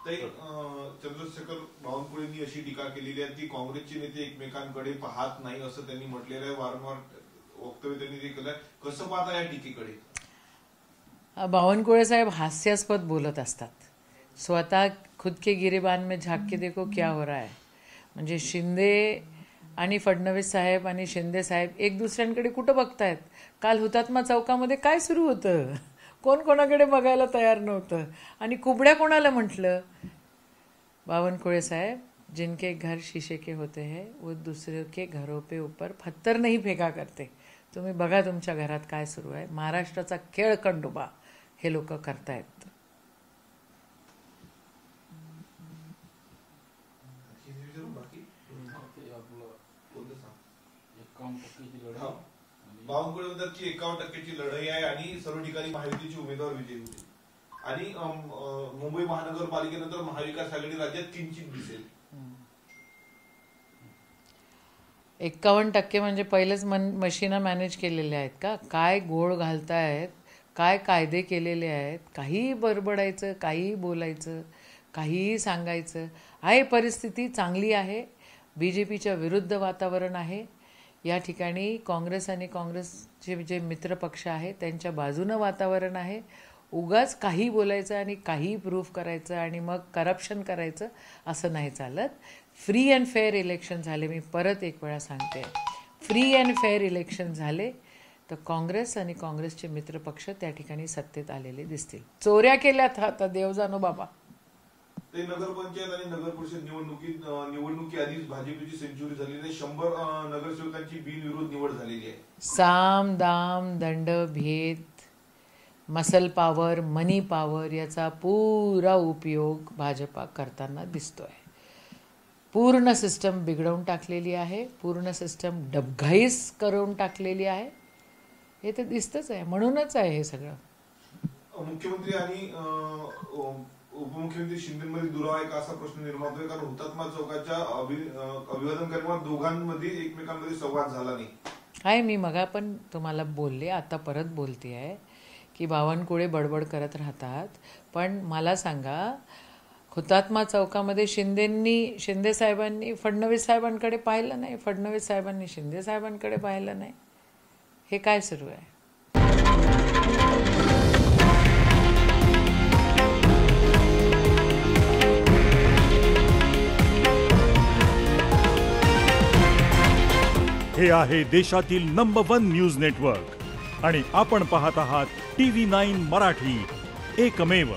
चंद्रशेखर बावनकुळेंनी अशी टीका केलेली आहे की काँग्रेसचे नेते एकमेकांकडे पाहत नाही असं त्यांनी म्हटलेलं आहे, वारंवार वक्तव्य त्यांनी ते केलंय. कसं पाहता या टीकेकडे? बावनकुळे साहेब हास्यास्पद बोलत असतात. स्वतः खुद के गिरेबान में झाक के देखो क्या हो रहा है. म्हणजे शिंदे आणि फडणवीस साहेब आणि शिंदे साहेब एक दुसऱ्यांकडे कुठं बघतायत? काल हुतात्मा चौकामध्ये काय सुरू होतं? कोण कोणाकडे बघायला तयार नव्हतं आणि कुबड्या कोणाला म्हटलं? बावनकुळे साहेब, जिनके घर शीशे के होते हैं वो दूसरे के घरों पे ऊपर पत्थर नहीं फेका करते. तुम्ही बघा तुमच्या घरात काय सुरू आहे. महाराष्ट्राचा खेळ खंडोबा हे लोक करतायत. बावनकुळे म्हणतात की 51% लढाई आहे आणि सर्व ठिकाणी महायुतीचे उमेदवार विजयी होतील आणि मुंबई महानगरपालिकेनंतर महाविकास आघाडी राज्यात किंचित दिसेल. 51% म्हणजे पहिलेच मशीना मॅनेज केलेले आहेत का? काय गोळ घालतायत, काय कायदे केलेले आहेत, काहीही बडबडायचं, काहीही बोलायचं, काहीही सांगायचं. आहे परिस्थिती चांगली आहे. BJPच्या विरुद्ध वातावरण आहे. या ठिकाणी काँग्रेस आणि काँग्रेसचे जे मित्रपक्ष आहेत त्यांच्या बाजूनं वातावरण आहे. उगाच काही बोलायचं आणि काही प्रूफ करायचं आणि मग करप्शन करायचं असं नाही चालत. फ्री अँड फेअर इलेक्शन झाले. मी परत एक वेळा सांगते, फ्री अँड फेअर इलेक्शन झाले तर काँग्रेस आणि काँग्रेसचे मित्रपक्ष त्या ठिकाणी सत्तेत आलेले दिसतील. चोऱ्या केल्यात आता देव जाणो बाबा. ते नगरपंचायत आणि नगर परिषद निवडणुकी आधीच भाजपची सेंचुरी झालेली आहे. 100 नगरसेवकांची बिनविरोध निवड झालेली आहे. साम दाम दंड भेद, मसल पॉवर, मनी पॉवर याचा पुरा उपयोग भाजपा करताना दिसतोय. पूर्ण सिस्टम बिघडवून टाकलेली आहे. पूर्ण सिस्टम डबघाईस करून टाकलेली आहे. हे तर दिसतच आहे. म्हणूनच आहे हे सगळं. मुख्यमंत्री आणि उपमुख्यमंत्री शिंदेमध्ये दुरावा आहे का असा प्रश्न निर्माण होतोय. कारण हुतात्मा चौकाच्या अभिवादन कार्यक्रमात दोघांमध्ये एकमेकांमध्ये संवाद झाला नाही. आहे, मी मगा पण तुम्हाला बोलले, आता परत बोलते आहे की बावनकुळे बडबड करत राहतात. पण मला सांगा, हुतात्मा चौकामध्ये शिंदे साहेबांनी फडणवीस साहेबांकडे पाहिलं नाही, फडणवीस साहेबांनी शिंदे साहेबांकडे पाहिलं नाही. हे काय सुरू आहे? हे आहे देशातील नंबर 1 न्यूज नेटवर्क आणि आपण पाहत आहात TV9 मराठी, एकमेव.